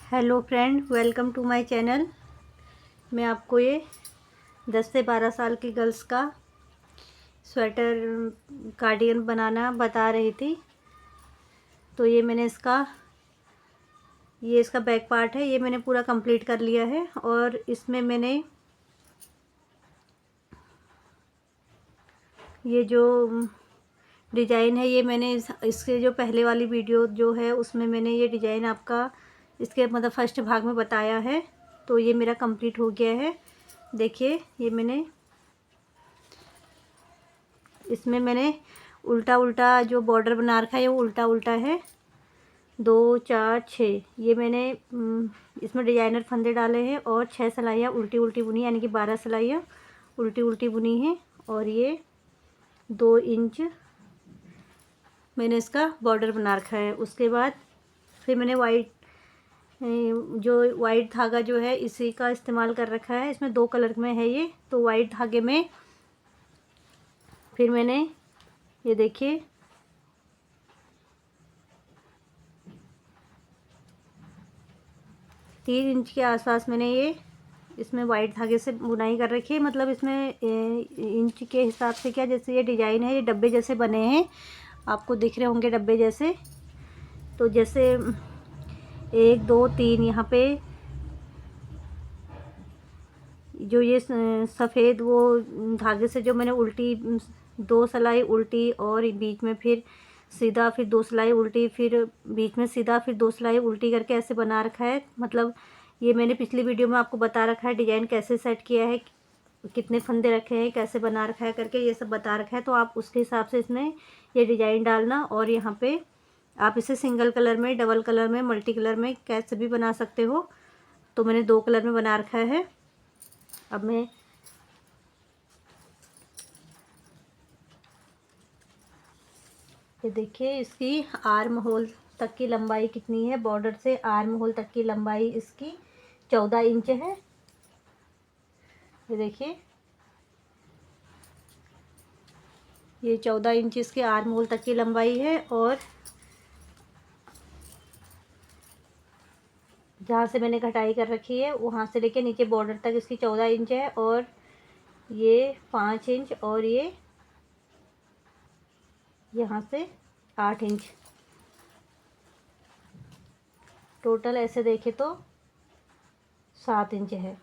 Hello friend, welcome to my channel. मैं आपको ये 10 से 12 साल की गर्ल्स का स्वेटर कार्डिगन बनाना बता रही थी। तो ये मैंने इसका बैक पार्ट है, ये मैंने पूरा कंप्लीट कर लिया है। और इसमें मैंने ये जो डिज़ाइन है, ये मैंने इसके जो पहले वाली वीडियो जो है उसमें मैंने ये डिज़ाइन आपका इसके मतलब फर्स्ट भाग में बताया है। तो ये मेरा कंप्लीट हो गया है। देखिए, ये इसमें मैंने उल्टा उल्टा जो बॉर्डर बना रखा है वो उल्टा उल्टा है। 2 4 6 ये मैंने इसमें डिजाइनर फंदे डाले हैं और 6 सिलाइयाँ उल्टी उल्टी बुनी, यानी कि 12 सिलाइयाँ उल्टी उल्टी बुनी हैं। और ये 2 इंच मैंने इसका बॉर्डर बना रखा है। उसके बाद फिर मैंने वाइट धागा जो है इसी का इस्तेमाल कर रखा है। इसमें 2 कलर में है ये। तो वाइट धागे में फिर मैंने ये देखिए 3 इंच के आसपास मैंने ये इसमें वाइट धागे से बुनाई कर रखी है। मतलब इसमें इंच के हिसाब से क्या, जैसे ये डिजाइन है ये डब्बे जैसे बने हैं, आपको दिख रहे होंगे डब्बे जैसे। तो जैसे 1 2 3 यहाँ पे जो ये सफ़ेद वो धागे से जो मैंने उल्टी 2 सिलाई उल्टी और बीच में फिर सीधा, फिर 2 सिलाई उल्टी, फिर बीच में सीधा, फिर 2 सिलाई उल्टी करके ऐसे बना रखा है। मतलब ये मैंने पिछली वीडियो में आपको बता रखा है डिज़ाइन कैसे सेट किया है, कितने फंदे रखे हैं, कैसे बना रखा है करके ये सब बता रखा है। तो आप उसके हिसाब से इसमें ये डिज़ाइन डालना। और यहाँ पे आप इसे सिंगल कलर में, डबल कलर में, मल्टी कलर में कैसे भी बना सकते हो। तो मैंने 2 कलर में बना रखा है। अब मैं ये देखिए इसकी आर्म होल तक की लंबाई कितनी है। बॉर्डर से आर्म होल तक की लंबाई इसकी 14 इंच है। ये देखिए, ये 14 इंच इसके आर्म होल तक की लंबाई है। और जहाँ से मैंने कटाई कर रखी है वहाँ से लेके नीचे बॉर्डर तक इसकी 14 इंच है। और ये 5 इंच और ये यहाँ से 8 इंच, टोटल ऐसे देखे तो 7 इंच है।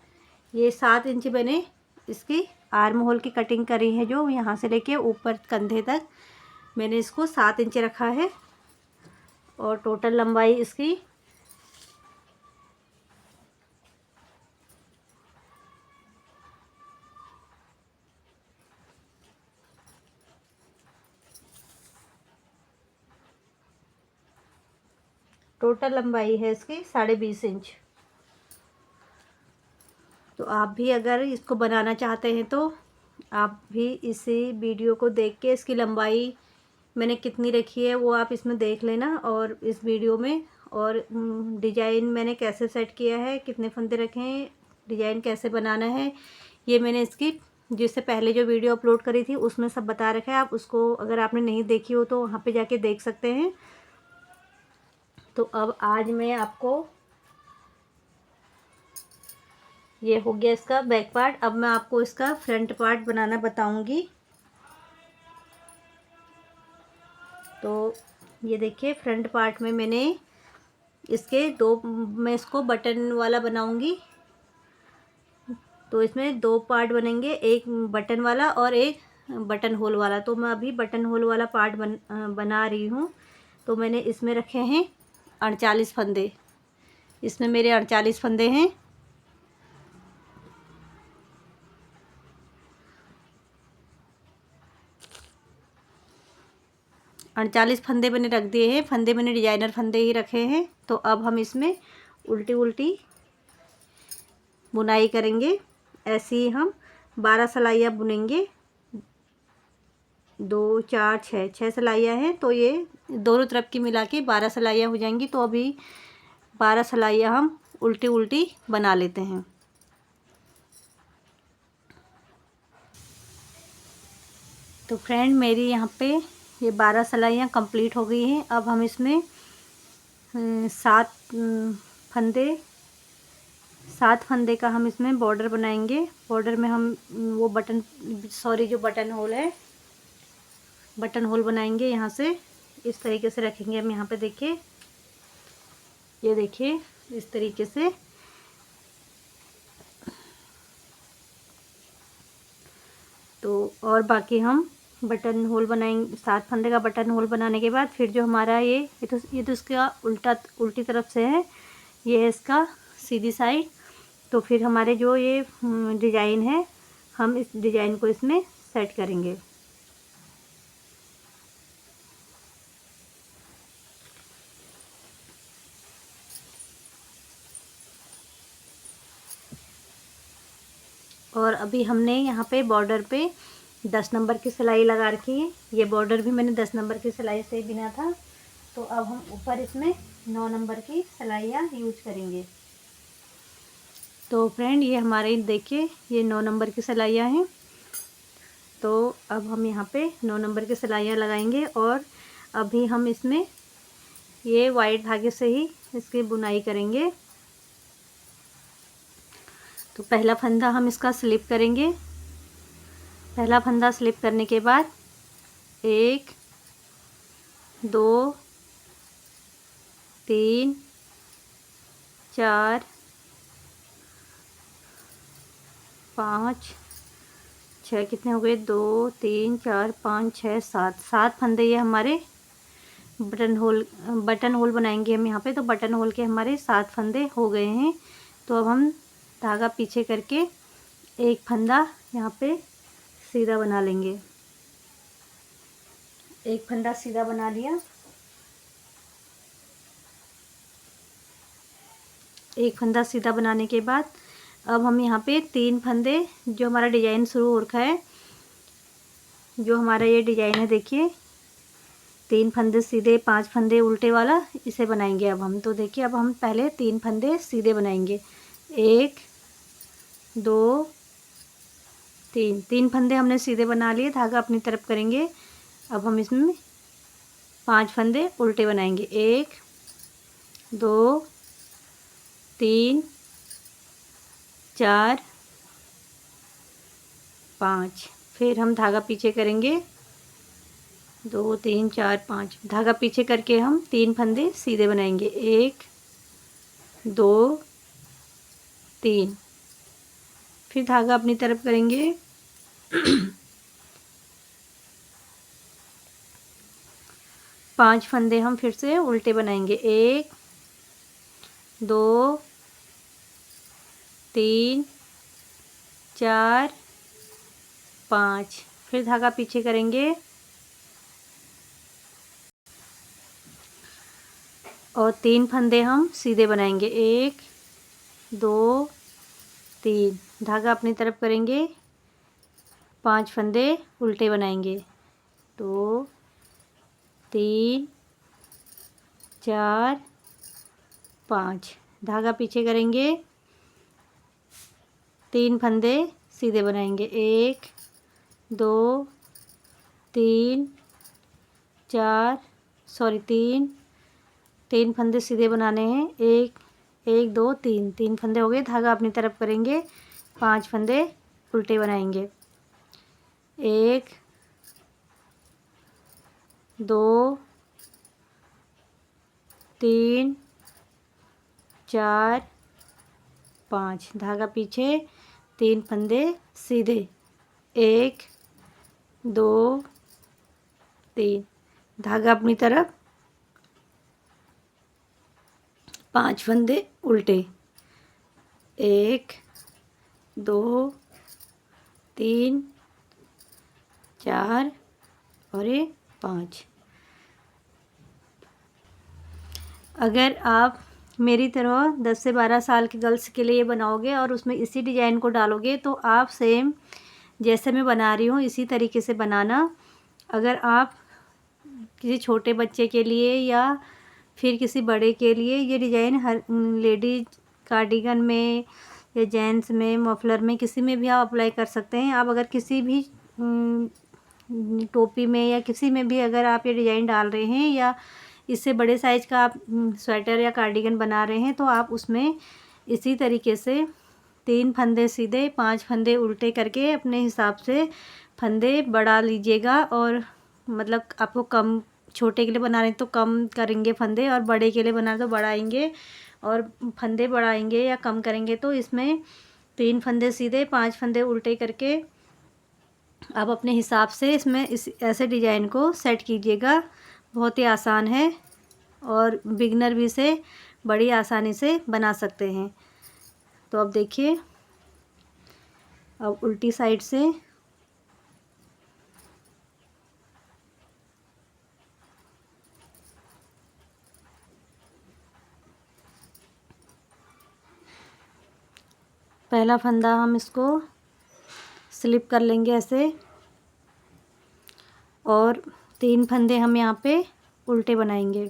ये 7 इंच मैंने इसकी आर्म होल की कटिंग करी है, जो यहाँ से लेके ऊपर कंधे तक मैंने इसको 7 इंच रखा है। और टोटल लंबाई इसकी है इसकी 20.5 इंच। तो आप भी अगर इसको बनाना चाहते हैं तो आप भी इसी वीडियो को देख के इसकी लंबाई मैंने कितनी रखी है वो आप इसमें देख लेना, और इस वीडियो में। और डिजाइन मैंने कैसे सेट किया है, कितने फंदे रखे हैं, डिजाइन कैसे बनाना है, ये मैंने इसकी जिससे पहले जो वीडियो अपलोड करी थी उसमें सब बता रखा है। आप उसको अगर आपने नहीं देखी हो तो वहाँ पे जाके देख सकते हैं। तो अब आज मैं आपको, ये हो गया इसका बैक पार्ट। अब मैं आपको इसका फ्रंट पार्ट बनाना बताऊंगी। तो ये देखिए फ्रंट पार्ट में मैंने मैं इसको बटन वाला बनाऊंगी। तो इसमें 2 पार्ट बनेंगे, एक बटन वाला और एक बटन होल वाला। तो मैं अभी बटन होल वाला पार्ट बना रही हूँ। तो मैंने इसमें रखे हैं 48 फंदे। इसमें मेरे 48 फंदे हैं। 48 फंदे मैंने रख दिए हैं। फंदे मैंने डिजाइनर फंदे ही रखे हैं। तो अब हम इसमें उल्टी उल्टी बुनाई करेंगे। ऐसे ही हम 12 सिलाइयाँ बुनेंगे। 2 4 6 सिलाइयाँ हैं, तो ये दोनों तरफ की मिला के 12 सिलाइयाँ हो जाएंगी। तो अभी 12 सिलाइयाँ हम उल्टी उल्टी बना लेते हैं। तो फ्रेंड मेरी यहाँ पे ये 12 सिलाइयाँ कंप्लीट हो गई हैं। अब हम इसमें 7 फंदे 7 फंदे का हम इसमें बॉर्डर बनाएंगे। बॉर्डर में हम वो जो बटन होल है, बटन होल बनाएंगे। यहाँ से इस तरीके से रखेंगे हम। यहाँ पे देखिए, ये देखिए इस तरीके से। तो और बाकी हम बटन होल बनाएंगे। 7 फंदे का बटन होल बनाने के बाद फिर जो हमारा ये तो इसका उल्टी तरफ से है, ये है इसका सीधी साइड। तो फिर हमारे जो ये डिज़ाइन है, हम इस डिज़ाइन को इसमें सेट करेंगे। और अभी हमने यहाँ पे बॉर्डर पे 10 नंबर की सिलाई लगा रखी है। ये बॉर्डर भी मैंने 10 नंबर की सिलाई से बिना था। तो अब हम ऊपर इसमें 9 नंबर की सिलाइयाँ यूज करेंगे। तो फ्रेंड, ये हमारे देखिए ये 9 नंबर की सिलाइयाँ हैं। तो अब हम यहाँ पे 9 नंबर की सिलाइयाँ लगाएंगे और अभी हम इसमें ये वाइट धागे से ही इसकी बुनाई करेंगे। तो पहला फंदा हम इसका स्लिप करेंगे। पहला फंदा स्लिप करने के बाद 1 2 3 4 5 6, कितने हो गए, 2 3 4 5 6 7 फंदे ये हमारे बटन होल बनाएंगे हम यहाँ पे। तो बटन होल के हमारे 7 फंदे हो गए हैं। तो अब हम धागा पीछे करके एक फंदा यहाँ पे सीधा बना लेंगे। एक फंदा सीधा बना लिया। एक फंदा सीधा बनाने के बाद अब हम यहाँ पे 3 फंदे, जो हमारा डिजाइन शुरू हो रखा है, जो हमारा ये डिजाइन है देखिए, 3 फंदे सीधे 5 फंदे उल्टे वाला, इसे बनाएंगे अब हम। तो देखिए अब हम पहले 3 फंदे सीधे बनाएंगे। 1 2 3 फंदे हमने सीधे बना लिए, धागा अपनी तरफ करेंगे। अब हम इसमें 5 फंदे उल्टे बनाएंगे। 1 2 3 4 5। फिर हम धागा पीछे करेंगे। 2 3 4 5 धागा पीछे करके हम 3 फंदे सीधे बनाएंगे। 1 2 3। फिर धागा अपनी तरफ करेंगे। 5 फंदे हम फिर से उल्टे बनाएंगे। 1 2 3 4 5। फिर धागा पीछे करेंगे और 3 फंदे हम सीधे बनाएंगे। 1 2 3 धागा अपनी तरफ करेंगे। 5 फंदे उल्टे बनाएंगे। 2 3 4 5 धागा पीछे करेंगे। 3 फंदे सीधे बनाएंगे। 1 2 3 4 3 फंदे सीधे बनाने हैं। 1 2 3 फंदे हो गए। धागा अपनी तरफ करेंगे। 5 फंदे उल्टे बनाएंगे। 1 2 3 4 5 धागा पीछे, 3 फंदे सीधे। 1 2 3 धागा अपनी तरफ, 5 फंदे उल्टे। 1 2 3 4 और ये 5। अगर आप मेरी तरह 10 से 12 साल की गर्ल्स के लिए बनाओगे और उसमें इसी डिज़ाइन को डालोगे, तो आप सेम जैसे मैं बना रही हूँ इसी तरीके से बनाना। अगर आप किसी छोटे बच्चे के लिए या फिर किसी बड़े के लिए ये डिज़ाइन हर लेडीज कार्डिगन में या जेंट्स में, मफलर में, किसी में भी आप अप्लाई कर सकते हैं। आप अगर किसी भी टोपी में या किसी में भी अगर आप ये डिज़ाइन डाल रहे हैं या इससे बड़े साइज़ का आप स्वेटर या कार्डिगन बना रहे हैं तो आप उसमें इसी तरीके से 3 फंदे सीधे 5 फंदे उल्टे करके अपने हिसाब से फंदे बढ़ा लीजिएगा। और मतलब आपको कम, छोटे के लिए बना रहे हैं तो कम करेंगे फंदे, और बड़े के लिए बना रहे तो बढ़ाएंगे, और फंदे बढ़ाएंगे या कम करेंगे। तो इसमें 3 फंदे सीधे 5 फंदे उल्टे करके आप अपने हिसाब से इसमें ऐसे डिज़ाइन को सेट कीजिएगा। बहुत ही आसान है और बिगनर भी इसे बड़ी आसानी से बना सकते हैं। तो अब देखिए, अब उल्टी साइड से पहला फंदा हम इसको स्लिप कर लेंगे ऐसे, और 3 फंदे हम यहाँ पे उल्टे बनाएंगे।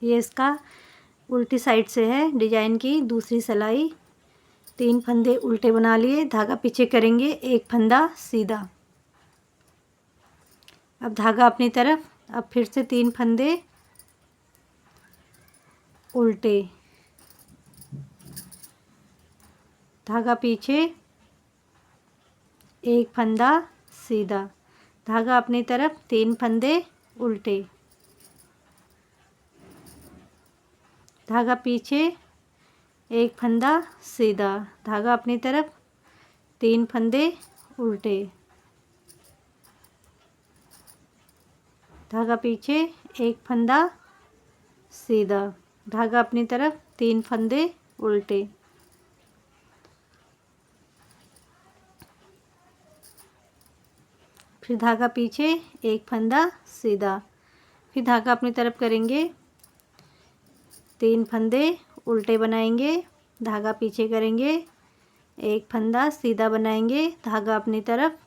ये इसका उल्टी साइड से है डिजाइन की दूसरी सिलाई। 3 फंदे उल्टे बना लिए, धागा पीछे करेंगे, 1 फंदा सीधा। अब धागा अपनी तरफ, अब फिर से 3 फंदे उल्टे, धागा पीछे, 1 फंदा सीधा, धागा अपनी तरफ, 3 फंदे उल्टे, धागा पीछे, 1 फंदा सीधा, धागा अपनी तरफ, 3 फंदे उल्टे, धागा पीछे, 1 फंदा सीधा, धागा अपनी तरफ, 3 फंदे उल्टे, फिर धागा पीछे, 1 फंदा सीधा, फिर धागा अपनी तरफ करेंगे, 3 फंदे उल्टे बनाएंगे, धागा पीछे करेंगे, 1 फंदा सीधा बनाएंगे, धागा अपनी तरफ,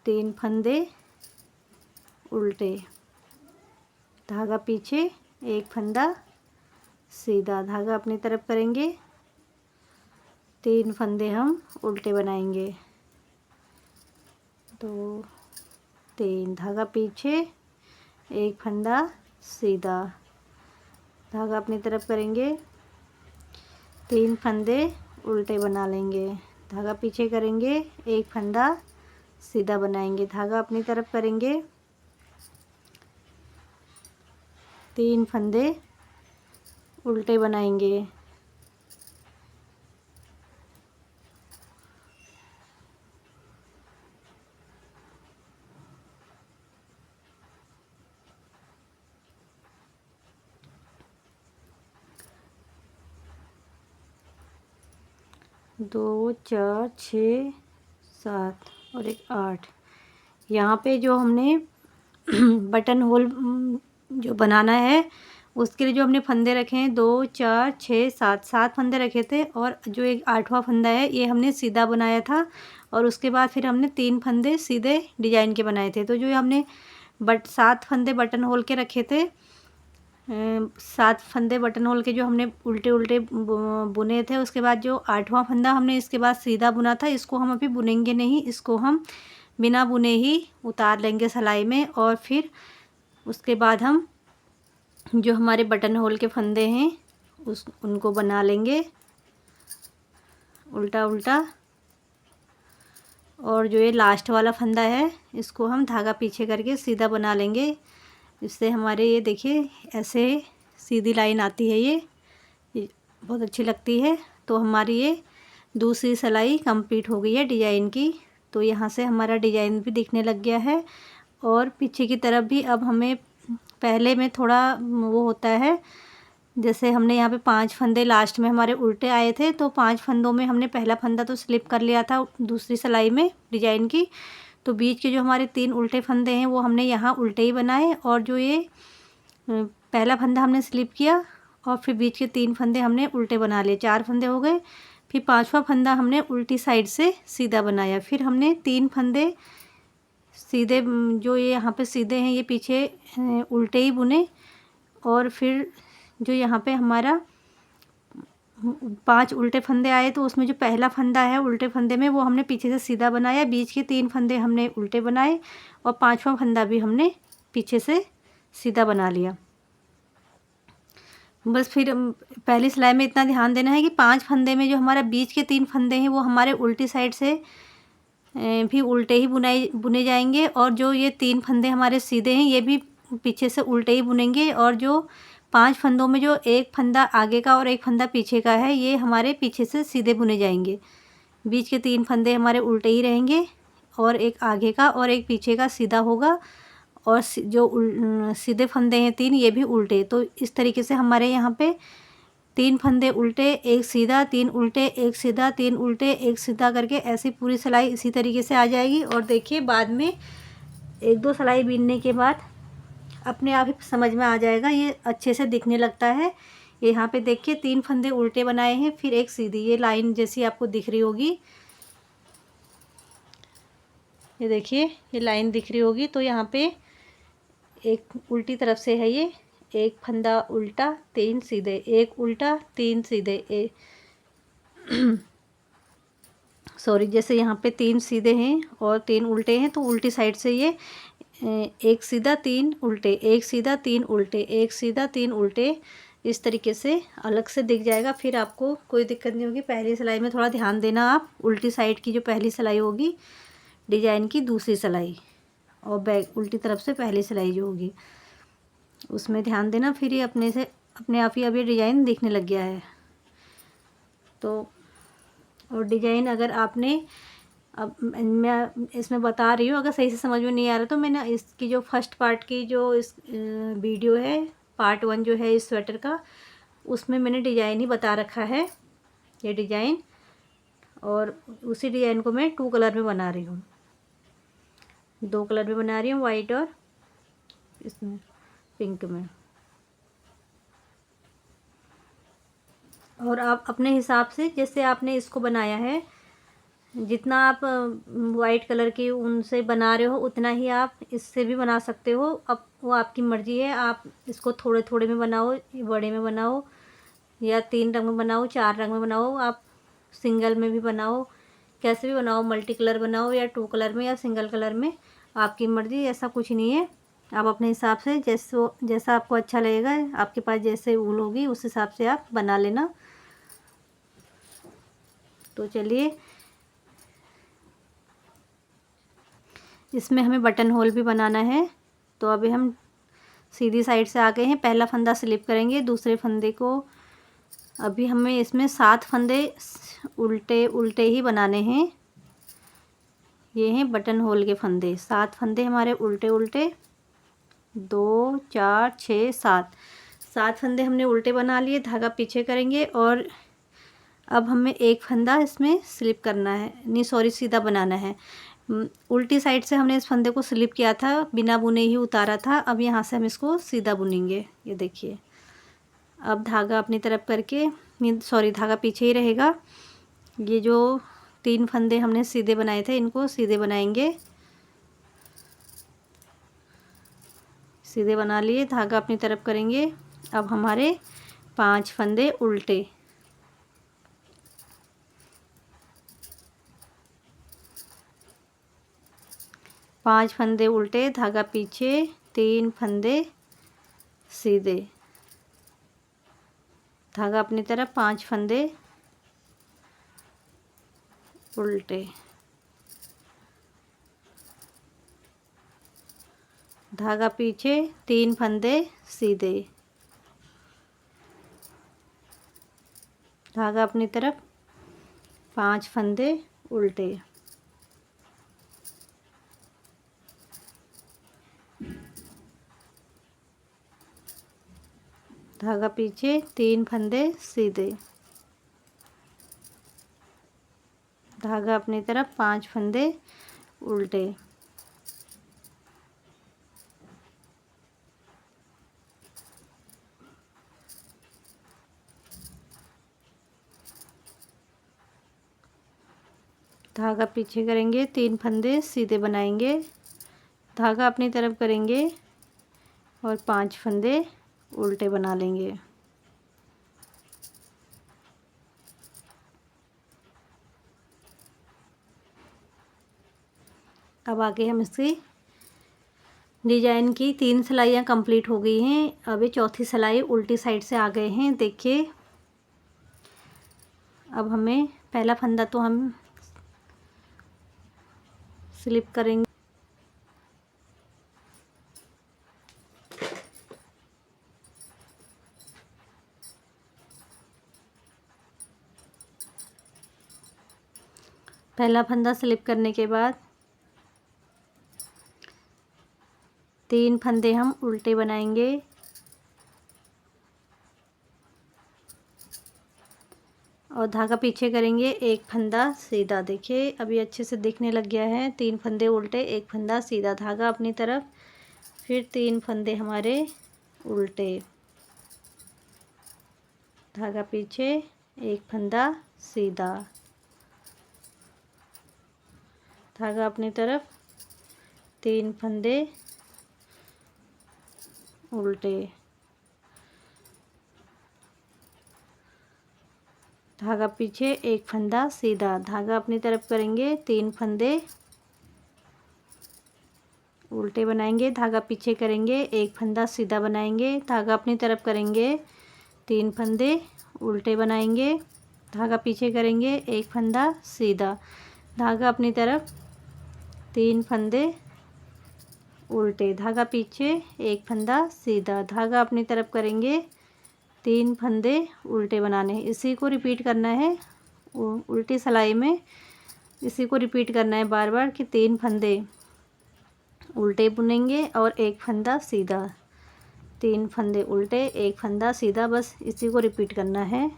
3 फंदे उल्टे, धागा पीछे, 1 फंदा सीधा, धागा अपनी तरफ करेंगे, 3 फंदे हम उल्टे बनाएंगे, 2 3, धागा पीछे, 1 फंदा सीधा, धागा अपनी तरफ करेंगे, 3 फंदे उल्टे बना लेंगे, धागा पीछे करेंगे, 1 फंदा सीधा बनाएंगे, धागा अपनी तरफ करेंगे, 3 फंदे उल्टे बनाएंगे, दो, 4, 6, 7 और 1, 8। यहाँ पे जो हमने बटन होल जो बनाना है उसके लिए जो हमने फंदे रखे हैं 2, 4, 6, 7 फंदे रखे थे, और जो एक 8वां फंदा है ये हमने सीधा बनाया था, और उसके बाद फिर हमने 3 फंदे सीधे डिजाइन के बनाए थे। तो जो हमने 7 फंदे बटन होल के रखे थे, 7 फंदे बटन होल के जो हमने उल्टे उल्टे बुने थे, उसके बाद जो 8वां फंदा हमने इसके बाद सीधा बुना था, इसको हम अभी बुनेंगे नहीं, इसको हम बिना बुने ही उतार लेंगे सिलाई में, और फिर उसके बाद हम जो हमारे बटन होल के फंदे हैं उनको बना लेंगे उल्टा उल्टा। और जो ये लास्ट वाला फंदा है इसको हम धागा पीछे करके सीधा बना लेंगे। इससे हमारे ये देखिए ऐसे सीधी लाइन आती है, ये बहुत अच्छी लगती है। तो हमारी ये दूसरी सिलाई कंप्लीट हो गई है डिजाइन की। तो यहाँ से हमारा डिजाइन भी दिखने लग गया है, और पीछे की तरफ भी अब हमें पहले में थोड़ा वो होता है, जैसे हमने यहाँ पे 5 फंदे लास्ट में हमारे उल्टे आए थे, तो 5 फंदों में हमने पहला फंदा तो स्लिप कर लिया था दूसरी सिलाई में डिजाइन की, तो बीच के जो हमारे 3 उल्टे फंदे हैं वो हमने यहाँ उल्टे ही बनाए, और जो ये पहला फंदा हमने स्लिप किया और फिर बीच के 3 फंदे हमने उल्टे बना लिए, 4 फंदे हो गए। फिर 5वां फंदा हमने उल्टी साइड से सीधा बनाया, फिर हमने 3 फंदे सीधे जो ये यहाँ पे सीधे हैं ये पीछे उल्टे ही बुने, और फिर जो यहाँ पे हमारा 5 उल्टे फंदे आए तो उसमें जो पहला फंदा है उल्टे फंदे में वो हमने पीछे से सीधा बनाया, बीच के 3 फंदे हमने उल्टे बनाए, और 5वां फंदा भी हमने पीछे से सीधा बना लिया। बस फिर पहली सिलाई में इतना ध्यान देना है कि 5 फंदे में जो हमारा बीच के 3 फंदे हैं वो हमारे उल्टी साइड से भी उल्टे ही बुने जाएंगे, और जो ये 3 फंदे हमारे सीधे हैं ये भी पीछे से उल्टे ही बुनेंगे, और जो 5 फंदों में जो एक फंदा आगे का और एक फंदा पीछे का है ये हमारे पीछे से सीधे बुने जाएंगे। बीच के 3 फंदे हमारे उल्टे ही रहेंगे, और एक आगे का और एक पीछे का सीधा होगा, और जो सीधे फंदे हैं 3 ये भी उल्टे। तो इस तरीके से हमारे यहाँ पे 3 फंदे उल्टे, एक सीधा, 3 उल्टे, एक सीधा, 3 उल्टे, एक सीधा करके ऐसी पूरी सिलाई इसी तरीके से आ जाएगी। और देखिए बाद में 1-2 सिलाई बीनने के बाद अपने आप ही समझ में आ जाएगा, ये अच्छे से दिखने लगता है। यहाँ पे देखिए 3 फंदे उल्टे बनाए हैं, फिर एक सीधी, ये लाइन जैसी आपको दिख रही होगी। ये देखिए ये लाइन दिख रही होगी। तो यहाँ पे एक उल्टी तरफ से है ये, एक फंदा उल्टा, 3 सीधे, एक उल्टा, 3 सीधे, सॉरी, जैसे यहाँ पे 3 सीधे हैं और 3 उल्टे हैं, तो उल्टी साइड से ये एक सीधा 3 उल्टे, एक सीधा 3 उल्टे, एक सीधा 3 उल्टे, इस तरीके से अलग से दिख जाएगा। फिर आपको कोई दिक्कत नहीं होगी। पहली सिलाई में थोड़ा ध्यान देना आप, उल्टी साइड की जो पहली सिलाई होगी डिजाइन की दूसरी सिलाई, और बैक उल्टी तरफ से पहली सिलाई जो होगी उसमें ध्यान देना। फिर ये अपने आप ही अब ये डिज़ाइन दिखने लग गया है। तो और डिज़ाइन अगर आपने, अब मैं इसमें बता रही हूँ, अगर सही से समझ में नहीं आ रहा तो मैंने इसकी जो फर्स्ट पार्ट की जो इस वीडियो है, पार्ट 1 जो है इस स्वेटर का, उसमें मैंने डिज़ाइन ही बता रखा है, ये डिज़ाइन। और उसी डिज़ाइन को मैं 2 कलर में बना रही हूँ, 2 कलर में बना रही हूँ, वाइट और इसमें पिंक में। और आप अपने हिसाब से जैसे आपने इसको बनाया है, जितना आप वाइट कलर की ऊन से बना रहे हो उतना ही आप इससे भी बना सकते हो। अब वो आपकी मर्ज़ी है, आप इसको थोड़े थोड़े में बनाओ, बड़े में बनाओ, या 3 रंग में बनाओ, 4 रंग में बनाओ, आप सिंगल में भी बनाओ, कैसे भी बनाओ, मल्टी कलर बनाओ या 2 कलर में या सिंगल कलर में, आपकी मर्ज़ी, ऐसा कुछ नहीं है। आप अपने हिसाब से जैसा आपको अच्छा लगेगा, आपके पास जैसे ऊन होगी उस हिसाब से आप बना लेना। तो चलिए, इसमें हमें बटन होल भी बनाना है। तो अभी हम सीधी साइड से आ गए हैं, पहला फंदा स्लिप करेंगे, दूसरे फंदे को अभी हमें इसमें 7 फंदे उल्टे उल्टे ही बनाने हैं। ये हैं बटन होल के फंदे, 7 फंदे हमारे उल्टे उल्टे, 2 4 6 7 फंदे हमने उल्टे बना लिए। धागा पीछे करेंगे और अब हमें एक फंदा इसमें स्लिप करना है, नहीं सॉरी, सीधा बनाना है। उल्टी साइड से हमने इस फंदे को स्लिप किया था, बिना बुने ही उतारा था। अब यहाँ से हम इसको सीधा बुनेंगे। ये देखिए, अब धागा अपनी तरफ करके, सॉरी, धागा पीछे ही रहेगा। ये जो 3 फंदे हमने सीधे बनाए थे इनको सीधे बनाएंगे, सीधे बना लिए, धागा अपनी तरफ करेंगे। अब हमारे 5 फंदे उल्टे, 5 फंदे उल्टे, धागा पीछे, 3 फंदे सीधे, धागा अपनी तरफ, 5 फंदे उल्टे, धागा पीछे, 3 फंदे सीधे, धागा अपनी तरफ, 5 फंदे उल्टे, धागा पीछे, 3 फंदे सीधे, धागा अपनी तरफ, 5 फंदे उल्टे, धागा पीछे करेंगे, 3 फंदे सीधे बनाएंगे, धागा अपनी तरफ करेंगे और 5 फंदे उल्टे बना लेंगे। अब आगे हम इसकी डिजाइन की 3 सिलाइयाँ कंप्लीट हो गई हैं। अब ये चौथी सिलाई उल्टी साइड से आ गए हैं। देखिए अब हमें पहला फंदा तो हम स्लिप करेंगे। पहला फंदा स्लिप करने के बाद 3 फंदे हम उल्टे बनाएंगे और धागा पीछे करेंगे, एक फंदा सीधा। देखिए अभी अच्छे से दिखने लग गया है। 3 फंदे उल्टे, एक फंदा सीधा, धागा अपनी तरफ, फिर 3 फंदे हमारे उल्टे, धागा पीछे, एक फंदा सीधा, धागा अपनी तरफ, 3 फंदे उल्टे, धागा पीछे, एक फंदा सीधा, धागा अपनी तरफ करेंगे, 3 फंदे उल्टे बनाएंगे, धागा पीछे करेंगे, एक फंदा सीधा बनाएंगे, धागा अपनी तरफ करेंगे, 3 फंदे उल्टे बनाएंगे, धागा पीछे करेंगे, एक फंदा सीधा, धागा अपनी तरफ, 3 फंदे उल्टे, धागा पीछे, एक फंदा सीधा, धागा अपनी तरफ करेंगे, 3 फंदे उल्टे बनाने हैं। इसी को रिपीट करना है उल्टी सिलाई में, इसी को रिपीट करना है बार बार कि 3 फंदे उल्टे बुनेंगे और एक फंदा सीधा, 3 फंदे उल्टे, एक फंदा सीधा, बस इसी को रिपीट करना है।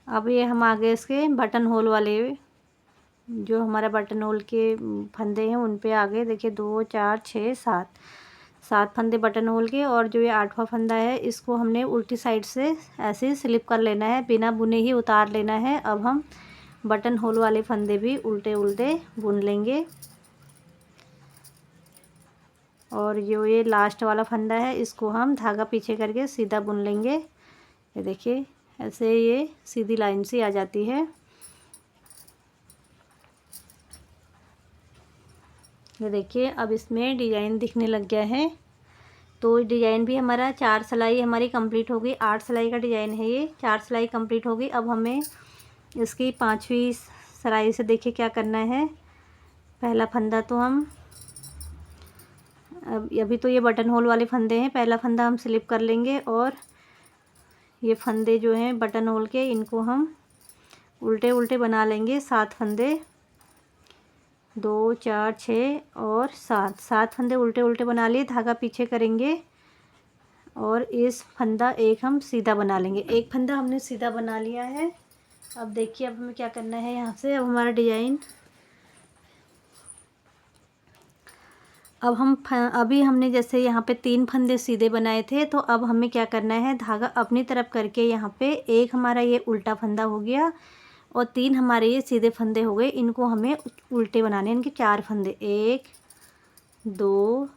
अब ये हम आगे इसके बटन होल वाले, जो हमारा बटन होल के फंदे हैं उन पे आगे देखिए 2 4 6 7 फंदे बटन होल के, और जो ये 8वां फंदा है इसको हमने उल्टी साइड से ऐसे स्लिप कर लेना है, बिना बुने ही उतार लेना है। अब हम बटन होल वाले फंदे भी उल्टे उल्टे बुन लेंगे और जो ये लास्ट वाला फंदा है इसको हम धागा पीछे करके सीधा बुन लेंगे। ये देखिए ऐसे ये सीधी लाइन से आ जाती है। ये देखिए अब इसमें डिजाइन दिखने लग गया है। तो डिजाइन भी हमारा 4 सिलाई हमारी कंप्लीट हो गई। 8 सिलाई का डिजाइन है ये, 4 सिलाई कंप्लीट हो गई। अब हमें इसकी 5वीं सिलाई से देखिए क्या करना है। पहला फंदा तो हम अभी तो ये बटन होल वाले फंदे हैं, पहला फंदा हम स्लिप कर लेंगे और ये फंदे जो हैं बटन होल के इनको हम उल्टे उल्टे बना लेंगे। 7 फंदे, 2 4 6 और 7 फंदे उल्टे उल्टे बना लिए, धागा पीछे करेंगे और इस फंदा एक हम सीधा बना लेंगे। एक फंदा हमने सीधा बना लिया है। अब देखिए अब हमें क्या करना है यहाँ से। अब हमारा डिजाइन, अब हम अभी हमने जैसे यहाँ पे 3 फंदे सीधे बनाए थे, तो अब हमें क्या करना है, धागा अपनी तरफ करके यहाँ पे एक हमारा ये उल्टा फंदा हो गया और 3 हमारे ये सीधे फंदे हो गए। इनको हमें उल्टे बनाने हैं, इनके 4 फंदे, 1 2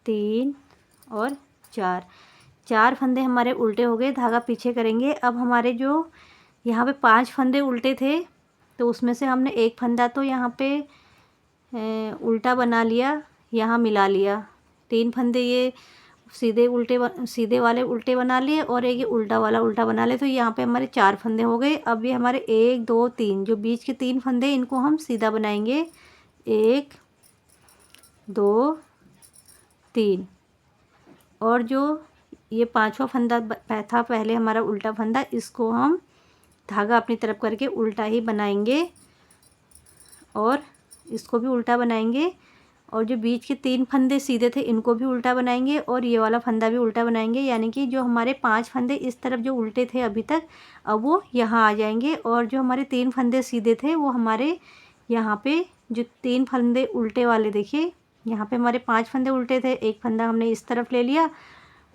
3 और 4 फंदे हमारे उल्टे हो गए, धागा पीछे करेंगे। अब हमारे जो यहाँ पे 5 फंदे उल्टे थे तो उसमें से हमने एक फंदा तो यहाँ पे उल्टा बना लिया, यहाँ मिला लिया। 3 फंदे ये सीधे वाले उल्टे बना लिए और एक ये उल्टा वाला उल्टा बना लिए, तो यहाँ पे हमारे 4 फंदे हो गए। अब ये हमारे 1 2 3 जो बीच के 3 फंदे इनको हम सीधा बनाएंगे, 1 2 3, और जो ये 5वां फंदा था पहले हमारा उल्टा फंदा, इसको हम धागा अपनी तरफ करके उल्टा ही बनाएंगे और इसको भी उल्टा बनाएंगे, और जो बीच के 3 फंदे सीधे थे इनको भी उल्टा बनाएंगे और ये वाला फंदा भी उल्टा बनाएंगे। यानी कि जो हमारे 5 फंदे इस तरफ जो उल्टे थे अभी तक, अब वो यहाँ आ जाएंगे, और जो हमारे 3 फंदे सीधे थे वो हमारे यहाँ पे जो 3 फंदे उल्टे वाले, देखिए यहाँ पे हमारे 5 फंदे उल्टे थे, एक फंदा हमने इस तरफ ले लिया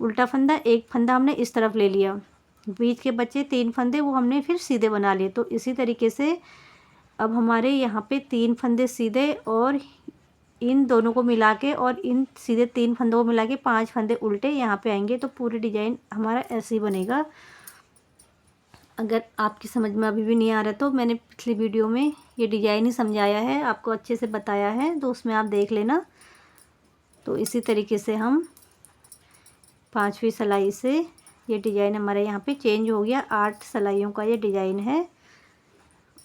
उल्टा फंदा, एक फंदा हमने इस तरफ ले लिया, बीच के बचे 3 फंदे वो हमने फिर सीधे बना लिए। तो इसी तरीके से अब हमारे यहाँ पे 3 फंदे सीधे और इन दोनों को मिला के और इन सीधे 3 फंदों को मिला के 5 फंदे उल्टे यहाँ पे आएंगे। तो पूरी डिजाइन हमारा ऐसे ही बनेगा। अगर आपकी समझ में अभी भी नहीं आ रहा तो मैंने पिछली वीडियो में ये डिजाइन ही समझाया है, आपको अच्छे से बताया है, तो उसमें आप देख लेना। तो इसी तरीके से हम 5वीं सिलाई से ये डिजाइन हमारे यहाँ पे चेंज हो गया। 8 सिलाइयों का ये डिजाइन है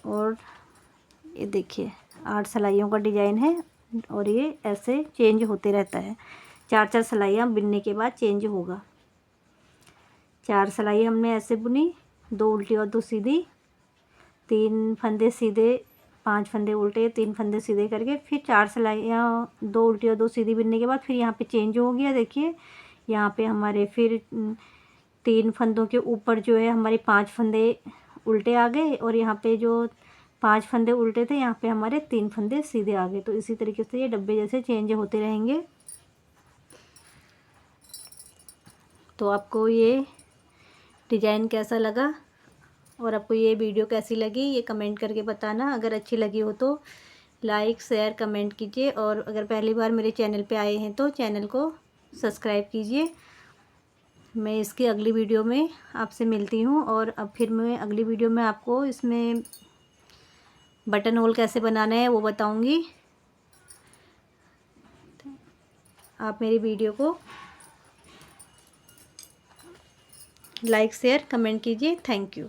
और ये देखिए 8 सिलाइयों का डिजाइन है और ये ऐसे चेंज होते रहता है। 4-4 सिलाइयाँ बिनने के बाद चेंज होगा। 4 सिलाई हमने ऐसे बुनी, 2 उल्टी और 2 सीधी, 3 फंदे सीधे, 5 फंदे उल्टे, 3 फंदे सीधे करके फिर 4 सिलाइयाँ 2 उल्टी और 2 सीधी बिनने के बाद फिर यहाँ पे चेंज हो गया। देखिए यहाँ पे हमारे फिर 3 फंदों के ऊपर जो है हमारे 5 फंदे उल्टे आ गए और यहाँ पे जो 5 फंदे उल्टे थे यहाँ पे हमारे 3 फंदे सीधे आ गए। तो इसी तरीके से ये डब्बे जैसे चेंज होते रहेंगे। तो आपको ये डिजाइन कैसा लगा और आपको ये वीडियो कैसी लगी ये कमेंट करके बताना। अगर अच्छी लगी हो तो लाइक शेयर कमेंट कीजिए और अगर पहली बार मेरे चैनल पे आए हैं तो चैनल को सब्सक्राइब कीजिए। मैं इसकी अगली वीडियो में आपसे मिलती हूँ और अब फिर मैं अगली वीडियो में आपको इसमें बटन होल कैसे बनाना है वो बताऊँगी। आप मेरी वीडियो को लाइक शेयर कमेंट कीजिए। Thank you.